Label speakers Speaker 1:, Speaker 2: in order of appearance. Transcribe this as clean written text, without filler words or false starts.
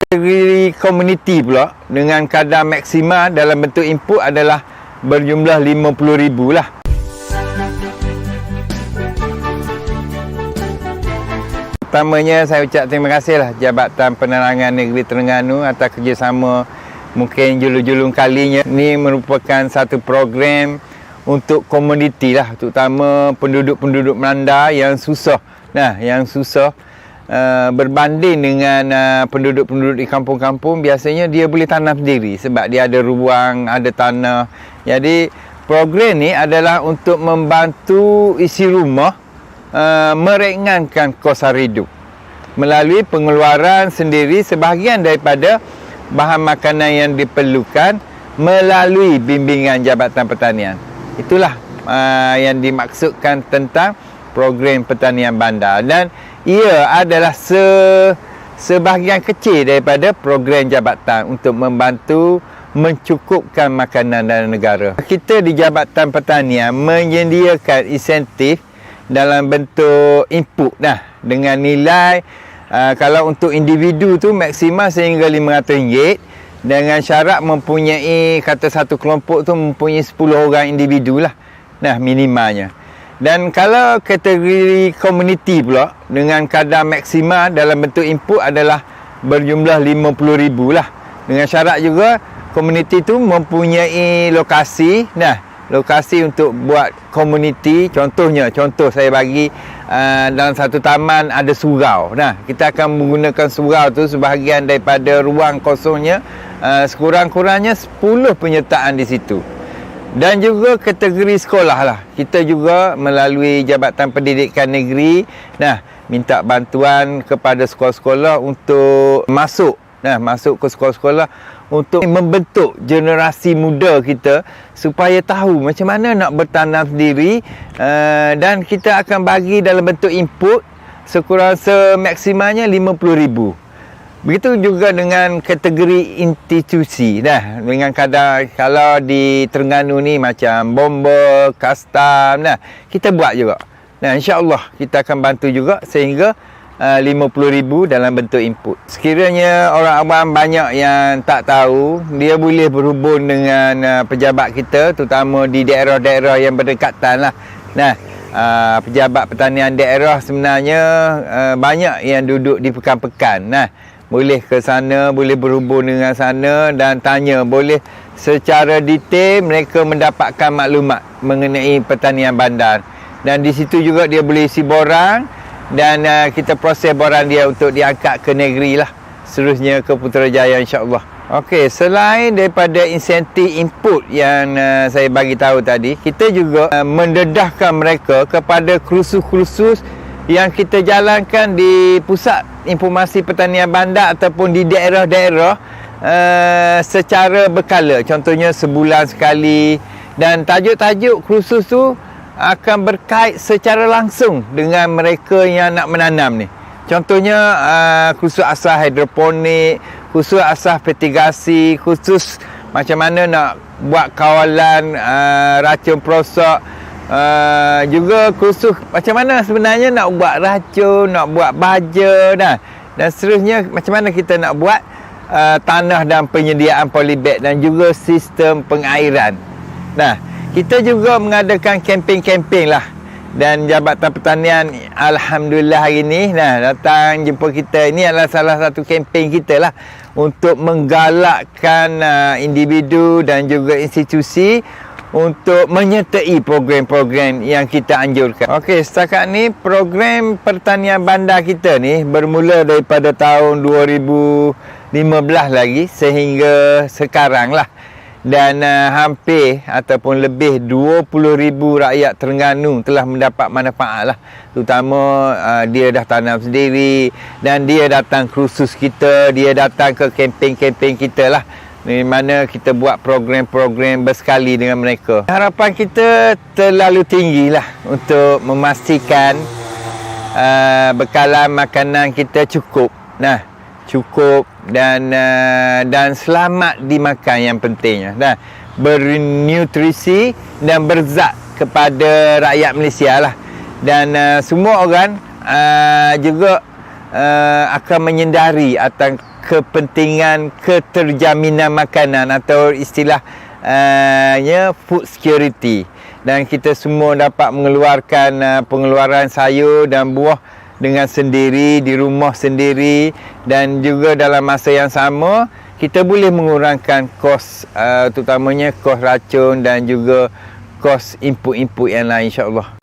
Speaker 1: Kategori komuniti pula dengan kadar maksima dalam bentuk input adalah berjumlah 50,000 lah. Pertamanya saya ucap terima kasihlah Jabatan Penerangan Negeri Terengganu atas kerjasama mungkin julung-julung kalinya. Ini merupakan satu program untuk komuniti lah, terutama penduduk-penduduk Melanda yang susah. Yang susah berbanding dengan penduduk-penduduk di kampung-kampung, biasanya dia boleh tanam sendiri sebab dia ada ruang, ada tanah. Jadi program ni adalah untuk membantu isi rumah meringankan kos hidup melalui pengeluaran sendiri sebahagian daripada bahan makanan yang diperlukan melalui bimbingan Jabatan Pertanian. Itulah yang dimaksudkan tentang program pertanian bandar, dan ia adalah sebahagian kecil daripada program jabatan untuk membantu mencukupkan makanan dalam negara. Kita di Jabatan Pertanian menyediakan insentif dalam bentuk input dengan nilai kalau untuk individu tu maksima sehingga RM500 dengan syarat mempunyai, kata satu kelompok tu mempunyai 10 orang individu lah minimalnya. Dan kalau kategori komuniti pula dengan kadar maksima dalam bentuk input adalah berjumlah 50,000 lah. Dengan syarat juga komuniti tu mempunyai lokasi, lokasi untuk buat komuniti. Contoh saya bagi dalam satu taman ada surau. Kita akan menggunakan surau tu sebahagian daripada ruang kosongnya, sekurang-kurangnya 10 penyertaan di situ. Dan juga kategori sekolah lah. Kita juga melalui Jabatan Pendidikan Negeri minta bantuan kepada sekolah-sekolah untuk masuk ke sekolah-sekolah untuk membentuk generasi muda kita supaya tahu macam mana nak bertanam sendiri, dan kita akan bagi dalam bentuk input semaksimanya 50,000. Begitu juga dengan kategori institusi dengan kadar, kalau di Terengganu ni macam bomba, kastam, kita buat juga. InsyaAllah kita akan bantu juga sehingga 50,000 dalam bentuk input. Sekiranya orang awam banyak yang tak tahu, dia boleh berhubung dengan pejabat kita, terutama di daerah-daerah yang berdekatan lah. Pejabat pertanian daerah sebenarnya banyak yang duduk di pekan-pekan. Boleh ke sana, boleh berhubung dengan sana dan tanya, boleh secara detail mereka mendapatkan maklumat mengenai pertanian bandar. Dan di situ juga dia boleh isi borang, dan kita proses borang dia untuk diangkat ke negeri lah, seterusnya ke Putrajaya insya-Allah. Okey, selain daripada insentif input yang saya bagi tahu tadi, kita juga mendedahkan mereka kepada kursus-kursus yang kita jalankan di Pusat Informasi Pertanian Bandar ataupun di daerah-daerah secara berkala. Contohnya sebulan sekali, dan tajuk-tajuk kursus tu akan berkait secara langsung dengan mereka yang nak menanam ni. Contohnya kursus asas hidroponik, kursus asas fertigasi, kursus macam mana nak buat kawalan racun perosak, juga kursus macam mana sebenarnya nak buat racun, nak buat baja dan seterusnya, macam mana kita nak buat tanah dan penyediaan polybag dan juga sistem pengairan. Kita juga mengadakan kempen-kempen lah, dan Jabatan Pertanian alhamdulillah hari ni datang jumpa kita. Ini adalah salah satu kempen kita lah untuk menggalakkan individu dan juga institusi untuk menyertai program-program yang kita anjurkan. Okey, setakat ni program pertanian bandar kita ni bermula daripada tahun 2015 lagi sehingga sekarang lah. Dan hampir ataupun lebih 20,000 rakyat Terengganu telah mendapat manfaat lah. Terutama dia dah tanam sendiri, dan dia datang kursus kita, dia datang ke kempen-kempen kita lah, di mana kita buat program-program bersekali dengan mereka. Harapan kita terlalu tinggi lah untuk memastikan bekalan makanan kita cukup. Cukup dan selamat dimakan, yang pentingnya. Bernutrisi dan berzat kepada rakyat Malaysia lah. Dan semua orang juga akan menyendari kepentingan keterjaminan makanan atau istilah food security, dan kita semua dapat mengeluarkan pengeluaran sayur dan buah dengan sendiri di rumah sendiri, dan juga dalam masa yang sama kita boleh mengurangkan kos terutamanya kos racun dan juga kos input-input yang lain, insya-Allah.